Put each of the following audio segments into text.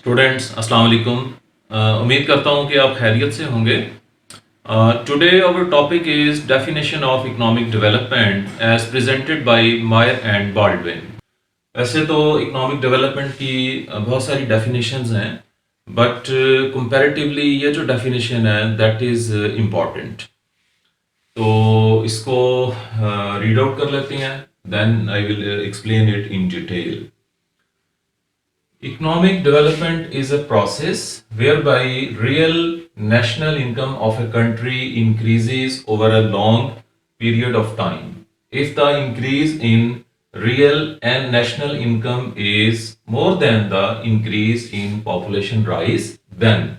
Students السلام علیکم. امید کرتا ہوں کہ آپ خیریت سے ہوں گے. Today our topic is definition of economic development as presented by Meier and Baldwin. ویسے تو اکنامک ڈیولپمنٹ کی بہت ساری ڈیفینیشنز ہیں، بٹ کمپیریٹیولی یہ جو ڈیفینیشن ہے دیٹ از امپورٹنٹ. تو اس کو ریڈ آؤٹ کر لیتے ہیں، then I will explain it in detail. Economic development is a process whereby real national income of a country increases over a long period of time. If the increase in real and national income is more than the increase in population rise, then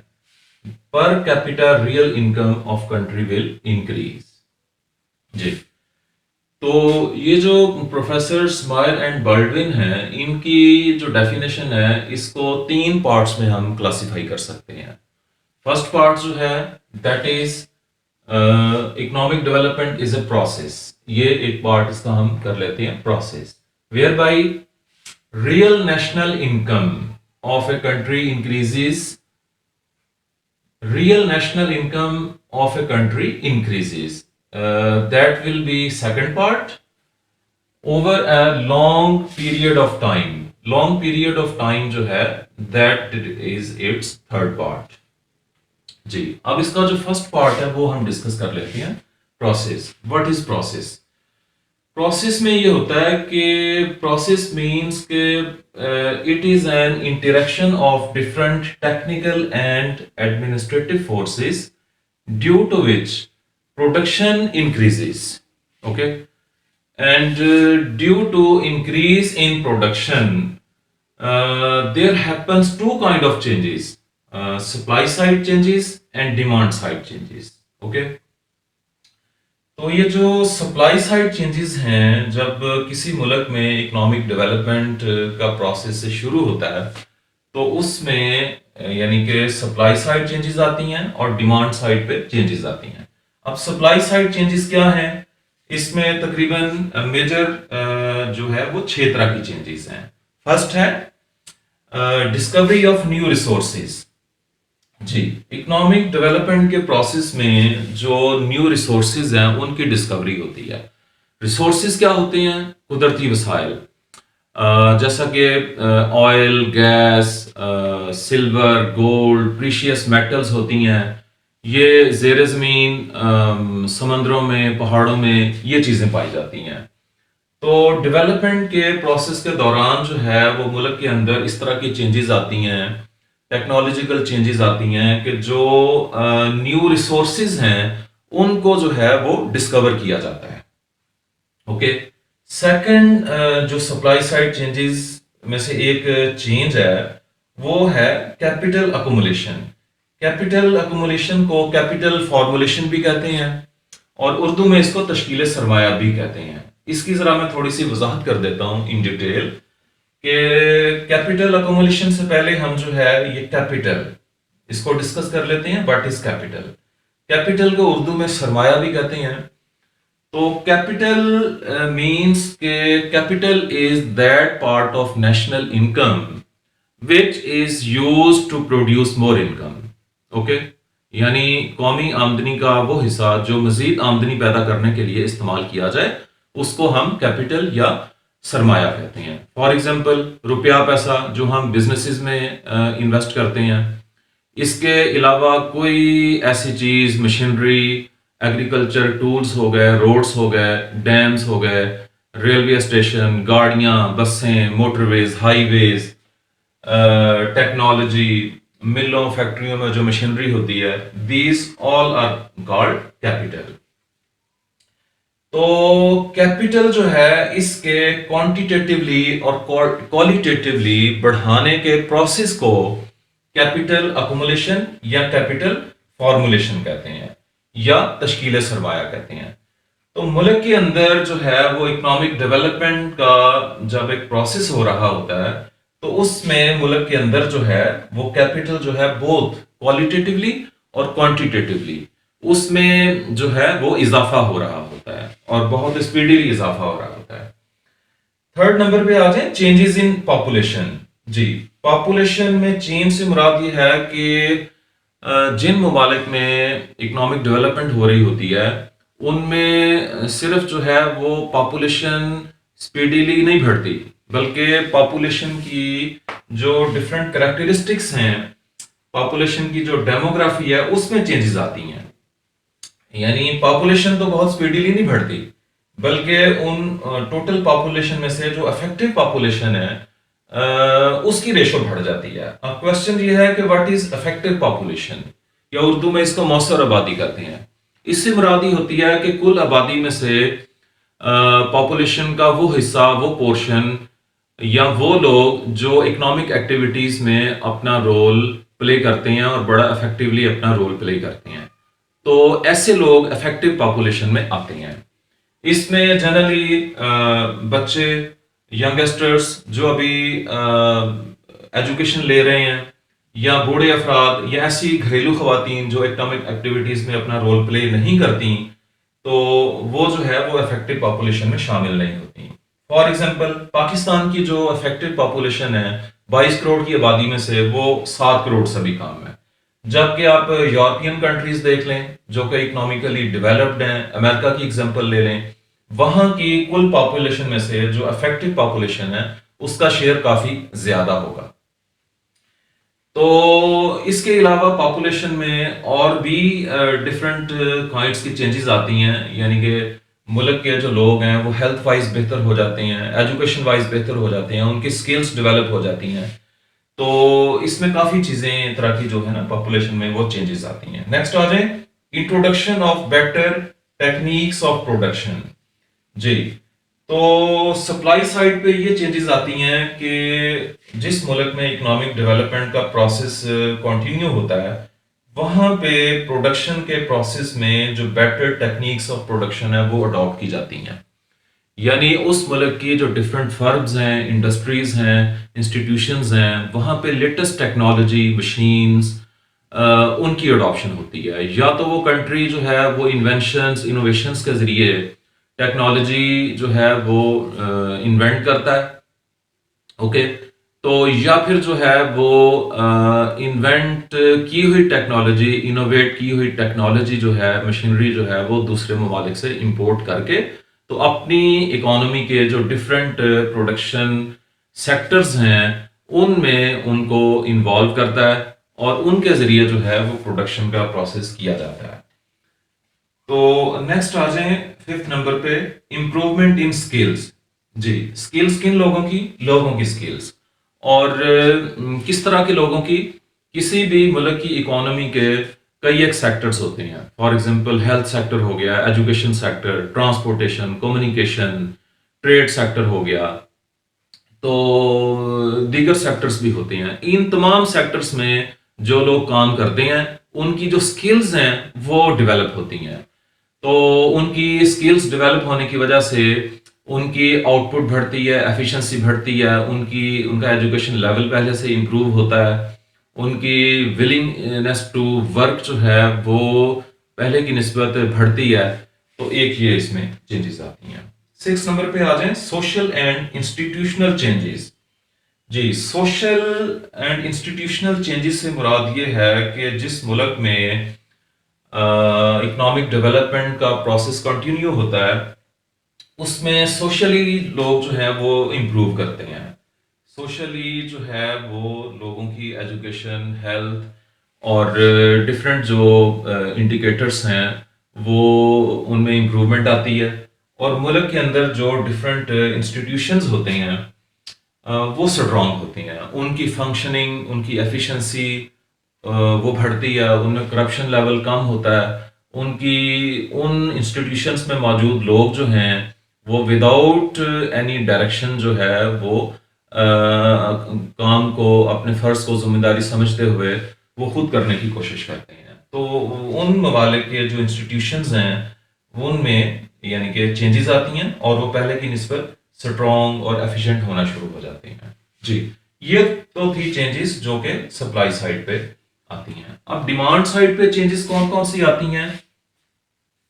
per capita real income of country will increase. جی، تو یہ جو professor مائر and بالڈوین ہیں، ان کی جو definition ہے اس کو تین پارٹس میں ہم کلاسیفائی کر سکتے ہیں. فرسٹ پارٹ جو ہے that is economic development is a process. یہ ایک پارٹ اس کا ہم کر لیتے ہیں process where by real national income of a country increases. Real national income of a country increases. That will be second part. Over a long period of time. Long period of time جو ہے that is its third part. جی، اب اس کا جو first part ہے وہ ہم discuss کر لیتے ہیں. Process. What is process? Process میں یہ ہوتا ہے کہ پروسیس مینس کہ it is an interaction of different technical and administrative forces due to which production increases. Okay, and due to increase in production there happens to kind of changes: supply side changes and demand side changes. Okay, تو یہ جو supply side changes ہیں، جب کسی ملک میں economic development کا process سے شروع ہوتا ہے تو اس میں یعنی کہ سپلائی سائڈ چینجز آتی ہیں اور ڈیمانڈ سائڈ پہ چینجز آتی ہیں. اب سپلائی سائڈ چینجز کیا ہیں؟ اس میں تقریباً میجر جو ہے وہ 6 طرح کی چینجز ہیں. فرسٹ ہے ڈسکوری آف نیو ریسورسز. جی، اکنامک ڈیولپمنٹ کے پروسیس میں جو نیو ریسورسز ہیں ان کی ڈسکوری ہوتی ہے. ریسورسز کیا ہوتے ہیں؟ قدرتی وسائل، جیسا کہ oil, gas, silver, gold, precious metals ہوتی ہیں. یہ زیر زمین، سمندروں میں، پہاڑوں میں یہ چیزیں پائی جاتی ہیں. تو ڈیولپمنٹ کے پروسیس کے دوران جو ہے وہ ملک کے اندر اس طرح کی چینجز آتی ہیں، ٹیکنالوجیکل چینجز آتی ہیں کہ جو نیو ریسورسز ہیں ان کو جو ہے وہ ڈسکور کیا جاتا ہے. اوکے، سیکنڈ جو سپلائی سائڈ چینجز میں سے ایک چینج ہے وہ ہے کیپٹل اکومولیشن. کیپٹل اکومولیشن کو کیپٹل فارمولیشن بھی کہتے ہیں اور اردو میں اس کو تشکیل سرمایہ بھی کہتے ہیں. اس کی ذرا میں تھوڑی سی وضاحت کر دیتا ہوں ان ڈیٹیل کہ کیپٹل اکومولیشن سے پہلے ہم جو ہے یہ کیپٹل اس کو ڈسکس کر لیتے ہیں. What is capital? کیپٹل کو اردو میں سرمایہ بھی کہتے ہیں. تو کیپٹل مینس کہ capital is that part of national income which is used to produce more income. Okay, یعنی قومی آمدنی کا وہ حصہ جو مزید آمدنی پیدا کرنے کے لیے استعمال کیا جائے اس کو ہم کیپٹل یا سرمایہ کہتے ہیں. فار ایگزامپل روپیہ پیسہ جو ہم بزنسز میں انویسٹ کرتے ہیں. اس کے علاوہ کوئی ایسی چیز، مشینری، ایگریکلچر ٹولز ہو گئے، روڈز ہو گئے، ڈیمز ہو گئے، ریلوے اسٹیشن، گاڑیاں، بسیں، motorways, highways, technology, ملوں، فیکٹریوں میں جو مشینری ہوتی ہے، these all are called capital. تو کیپٹل جو ہے اس کے کوانٹیٹیولی اور کوالیٹیٹیولی بڑھانے کے پروسیس کو کیپٹل اکومولیشن یا کیپٹل فارمولیشن کہتے ہیں یا تشکیل سرمایہ کہتے ہیں. تو ملک کے اندر جو ہے وہ اکنامک ڈیولپمنٹ کا جب ایک پروسیس ہو رہا ہوتا ہے تو اس میں ملک کے اندر جو ہے وہ کیپٹل جو ہے بہت کوالیٹیٹیولی اور کوانٹیٹیولی اس میں جو ہے وہ اضافہ ہو رہا ہوتا ہے اور بہت اسپیڈیلی اضافہ ہو رہا ہوتا ہے. تھرڈ نمبر پہ آ جائیں چینجز ان پاپولیشن. جی، پاپولیشن میں چین سے مراد یہ ہے کہ جن ممالک میں اکنامک ڈیولپمنٹ ہو رہی ہوتی ہے ان میں صرف جو ہے وہ پاپولیشن اسپیڈیلی نہیں بڑھتی، بلکہ پاپولیشن کی جو ڈفرینٹ کریکٹرسٹکس ہیں، پاپولیشن کی جو ڈیموگرافی ہے اس میں چینجز آتی ہیں. یعنی پاپولیشن تو بہت اسپیڈیلی نہیں بڑھتی، بلکہ ان ٹوٹل پاپولیشن میں سے جو افیکٹو پاپولیشن ہے اس کی ریشو بڑھ جاتی ہے. اب کوشچن یہ ہے کہ واٹ از افیکٹو پاپولیشن، یا اردو میں اس کو مؤثر آبادی کہتے ہیں. اس سے مراد یہ ہوتی ہے کہ کل آبادی میں سے پاپولیشن کا وہ حصہ، وہ پورشن یا وہ لوگ جو اکنامک ایکٹیویٹیز میں اپنا رول پلے کرتے ہیں اور بڑا افیکٹولی اپنا رول پلے کرتے ہیں، تو ایسے لوگ افیکٹو پاپولیشن میں آتے ہیں. اس میں جنرلی بچے، ینگسٹرس جو ابھی ایجوکیشن لے رہے ہیں، یا بوڑھے افراد، یا ایسی گھریلو خواتین جو اکنامک ایکٹیویٹیز میں اپنا رول پلے نہیں کرتی، تو وہ جو ہے وہ افیکٹو پاپولیشن میں شامل نہیں ہوتی. فار ایگزامپل پاکستان کی جو افیکٹو پاپولیشن ہے 22 کروڑ کی آبادی میں سے وہ 7 کروڑ سے بھی کم ہے. جبکہ آپ یورپین کنٹریز دیکھ لیں جو کہ اکنامکلی ڈیولپڈ ہیں، امریکہ کی اگزامپل لے لیں، وہاں کی کل پاپولیشن میں سے جو افیکٹو پاپولیشن ہے اس کا شیئر کافی زیادہ ہوگا. تو اس کے علاوہ پاپولیشن میں اور بھی ڈفرینٹ کائنڈس کی چینجز آتی ہیں. یعنی کہ ملک کے جو لوگ ہیں وہ ہیلتھ وائز بہتر ہو جاتے ہیں، ایجوکیشن وائز بہتر ہو جاتے ہیں، ان کی سکلز ڈیولپ ہو جاتی ہیں. تو اس میں کافی چیزیں طرح کی جو ہے نا پاپولیشن میں وہ چینجز آتی ہیں. نیکسٹ آ جائیں، introduction of better techniques of production. جی، تو سپلائی سائڈ پہ یہ چینجز آتی ہیں کہ جس ملک میں اکنامک ڈیولپمنٹ کا پروسیس کنٹینیو ہوتا ہے وہاں پہ پروڈکشن کے پروسیس میں جو بیٹر ٹیکنیکس آف پروڈکشن ہے وہ اڈاپٹ کی جاتی ہیں. یعنی اس ملک کی جو ڈفرینٹ فرمز ہیں، انڈسٹریز ہیں، انسٹیٹیوشنز ہیں، وہاں پہ لیٹسٹ ٹیکنالوجی، مشینز، ان کی اڈاپشن ہوتی ہے. یا تو وہ کنٹری جو ہے وہ انوینشنز، انوویشنز کے ذریعے ٹیکنالوجی جو ہے وہ انوینٹ کرتا ہے، اوکے. تو یا پھر جو ہے وہ انوینٹ کی ہوئی ٹیکنالوجی، انوویٹ کی ہوئی ٹیکنالوجی جو ہے، مشینری جو ہے وہ دوسرے ممالک سے امپورٹ کر کے تو اپنی اکانومی کے جو ڈفرینٹ پروڈکشن سیکٹرز ہیں ان میں ان کو انوالو کرتا ہے اور ان کے ذریعے جو ہے وہ پروڈکشن کا پروسیس کیا جاتا ہے. تو نیکسٹ آ جائیں 5 نمبر پہ، امپروومنٹ ان سکلز. جی، سکلز کن لوگوں کی؟ لوگوں کی سکلز. اور کس طرح کے لوگوں کی؟ کسی بھی ملک کی اکانومی کے کئی ایک سیکٹرز ہوتے ہیں. فار ایگزامپل ہیلتھ سیکٹر ہو گیا، education sector, transportation, communication, trade sector ہو گیا، تو دیگر سیکٹرز بھی ہوتے ہیں. ان تمام سیکٹرز میں جو لوگ کام کرتے ہیں ان کی جو سکلز ہیں وہ ڈیولپ ہوتی ہیں. تو ان کی سکلز ڈیولپ ہونے کی وجہ سے ان کی آؤٹ پٹ بڑھتی ہے، ایفیشنسی بڑھتی ہے، ان کا ایجوکیشن لیول پہلے سے امپروو ہوتا ہے، ان کی ولنگنیس ٹو ورک جو ہے وہ پہلے کی نسبت بڑھتی ہے. تو ایک یہ اس میں چینجز آتی ہیں. 6 نمبر پہ آ جائیں، سوشل اینڈ انسٹیٹیوشنل چینجز. جی، سوشل اینڈ انسٹیٹیوشنل چینجز سے مراد یہ ہے کہ جس ملک میں اکنامک ڈیولپمنٹ کا پروسیس کنٹینیو ہوتا ہے اس میں سوشلی لوگ جو ہیں وہ امپروو کرتے ہیں. سوشلی جو ہے وہ لوگوں کی ایجوکیشن، ہیلتھ اور ڈفرینٹ جو انڈیکیٹرس ہیں وہ ان میں امپروومنٹ آتی ہے. اور ملک کے اندر جو ڈفرینٹ انسٹیٹیوشنز ہوتے ہیں وہ اسٹرانگ ہوتی ہیں، ان کی فنکشننگ، ان کی ایفیشنسی وہ بڑھتی ہے، ان میں کرپشن لیول کم ہوتا ہے. ان انسٹیٹیوشنس میں موجود لوگ جو ہیں وہ وداؤٹ اینی ڈائریکشن جو ہے وہ کام کو، اپنے فرض کو ذمہ داری سمجھتے ہوئے وہ خود کرنے کی کوشش کرتے ہیں. تو ان ممالک کے جو انسٹیٹیوشنز ہیں ان میں یعنی کہ چینجز آتی ہیں اور وہ پہلے کی نسبت اسٹرانگ اور ایفیشینٹ ہونا شروع ہو جاتے ہیں. جی، یہ تو تھی چینجز جو کہ سپلائی سائڈ پہ آتی ہیں. اب ڈیمانڈ سائڈ پہ چینجز کون کون سی آتی ہیں؟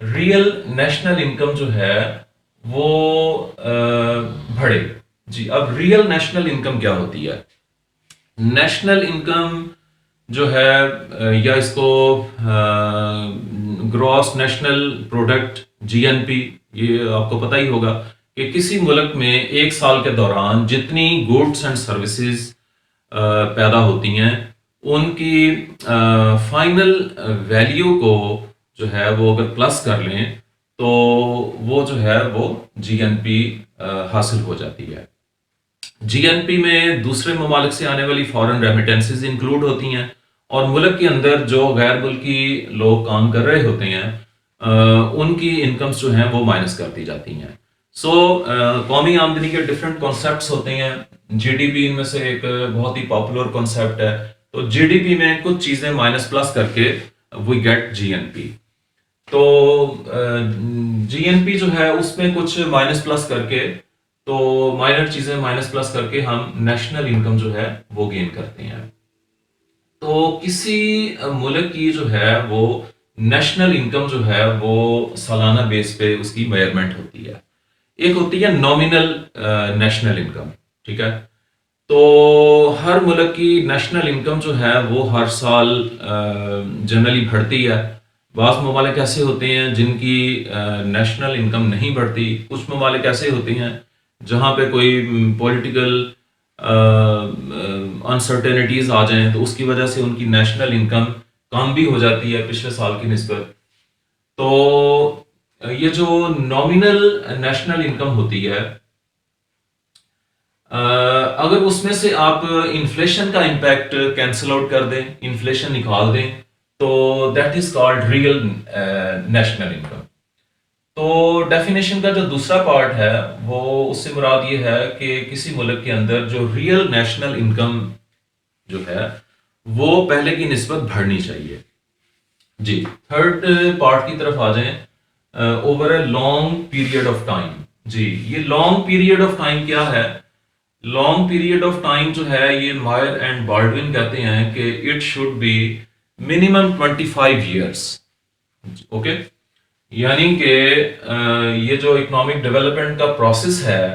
ریئل نیشنل انکم جو ہے وہ بڑھے. جی اب ریئل نیشنل انکم کیا ہوتی ہے؟ نیشنل انکم جو ہے یا اس کو گراس نیشنل پروڈکٹ جی این پی، یہ آپ کو پتہ ہی ہوگا کہ کسی ملک میں ایک سال کے دوران جتنی گوڈس اینڈ سروسز پیدا ہوتی ہیں ان کی فائنل ویلیو کو جو ہے وہ اگر پلس کر لیں تو وہ جو ہے وہ جی این پی حاصل ہو جاتی ہے. جی این پی میں دوسرے ممالک سے آنے والی فارن ریمیٹنسز انکلوڈ ہوتی ہیں اور ملک کے اندر جو غیر ملکی لوگ کام کر رہے ہوتے ہیں ان کی انکمز جو ہیں وہ مائنس کر دی جاتی ہیں. سو قومی آمدنی کے ڈفرینٹ کانسیپٹس ہوتے ہیں. جی ڈی پی ان میں سے ایک بہت ہی پاپولر کانسیپٹ ہے. تو جی ڈی پی میں کچھ چیزیں مائنس پلس کر کے we get G N P. تو جی این پی جو ہے اس میں کچھ مائنس پلس کر کے، تو مائنر چیزیں مائنس پلس کر کے ہم نیشنل انکم جو ہے وہ گین کرتے ہیں. تو کسی ملک کی جو ہے وہ نیشنل انکم جو ہے وہ سالانہ بیس پہ اس کی میئرمنٹ ہوتی ہے. ایک ہوتی ہے نامینل نیشنل انکم، ٹھیک ہے. تو ہر ملک کی نیشنل انکم جو ہے وہ ہر سال جنرلی بڑھتی ہے. بعض ممالک ایسے ہوتے ہیں جن کی نیشنل انکم نہیں بڑھتی. کچھ ممالک ایسے ہوتے ہیں جہاں پہ کوئی پولیٹیکل انسرٹینٹیز آ جائیں تو اس کی وجہ سے ان کی نیشنل انکم کم بھی ہو جاتی ہے پچھلے سال کی نسبت. تو یہ جو نامینل نیشنل انکم ہوتی ہے، اگر اس میں سے آپ انفلیشن کا امپیکٹ کینسل آؤٹ کر دیں، انفلیشن نکال دیں، تو that is called real national income. تو ڈیفینیشن کا جو دوسرا پارٹ ہے وہ اس سے مراد یہ ہے کہ کسی ملک کے اندر جو ریئل نیشنل انکم جو ہے وہ پہلے کی نسبت بڑھنی چاہیے. جی تھرڈ پارٹ کی طرف آ جائیں، over a long period of time. جی یہ لانگ پیریڈ آف ٹائم کیا ہے؟ لانگ پیریڈ آف ٹائم جو ہے یہ مائر اینڈ بالڈون کہتے ہیں کہ it should be minimum 25 years. Okay, یعنی کہ یہ جو اکنامک ڈیولپمنٹ کا پروسیس ہے،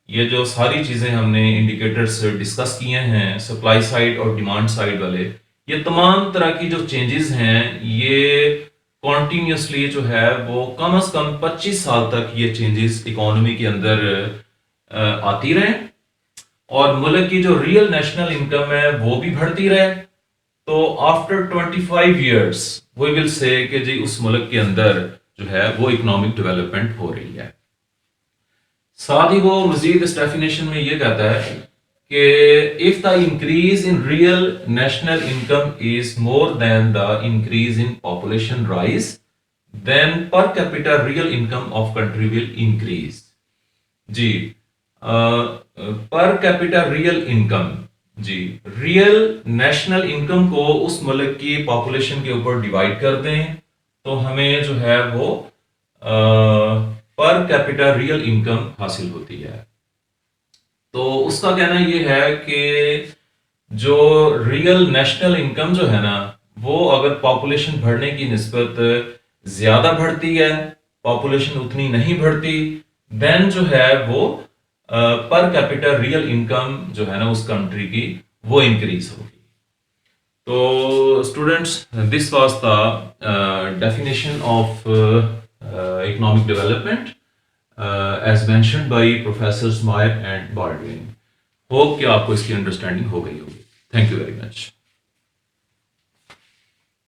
یہ جو ساری چیزیں ہم نے انڈیکیٹرز ڈسکس کیے ہیں، سپلائی سائڈ اور ڈیمانڈ سائڈ والے، یہ تمام طرح کی جو چینجز ہیں یہ کنٹینیوسلی جو ہے وہ کم از کم 25 سال تک یہ چینجز اکانومی کے اندر آتی رہیں اور ملک کی جو ریئل نیشنل انکم ہے وہ بھی بڑھتی رہے. تو آفٹر 25 ایئرس وی ول سے کہ جی اس ملک کے اندر جو ہے وہ اکنامک ڈیولپمنٹ ہو رہی ہے. ساتھ ہی وہ مزید اس ڈیفینیشن میں یہ کہتا ہے کہ if the increase in real national income is more than the increase in population rise, then per capita real income of country will increase. جی پر کیپیٹا ریئل انکم، جی ریئل نیشنل انکم کو اس ملک کی population کے اوپر divide کر دیں تو ہمیں جو ہے وہ پر کیپیٹا ریئل انکم حاصل ہوتی ہے. تو اس کا کہنا یہ ہے کہ جو ریئل نیشنل انکم جو ہے نا وہ اگر پاپولیشن بڑھنے کی نسبت زیادہ بڑھتی ہے، پاپولیشن اتنی نہیں بڑھتی، دین جو ہے وہ پر کیپیٹل ریئل انکم جو ہے نا اس کنٹری کی وہ انکریز ہوگی. تو students this was the definition of economic development as mentioned by professors Meier and Baldwin. Hope کہ آپ کو اس کی انڈرسٹینڈنگ ہو گئی ہوگی. Thank you very much.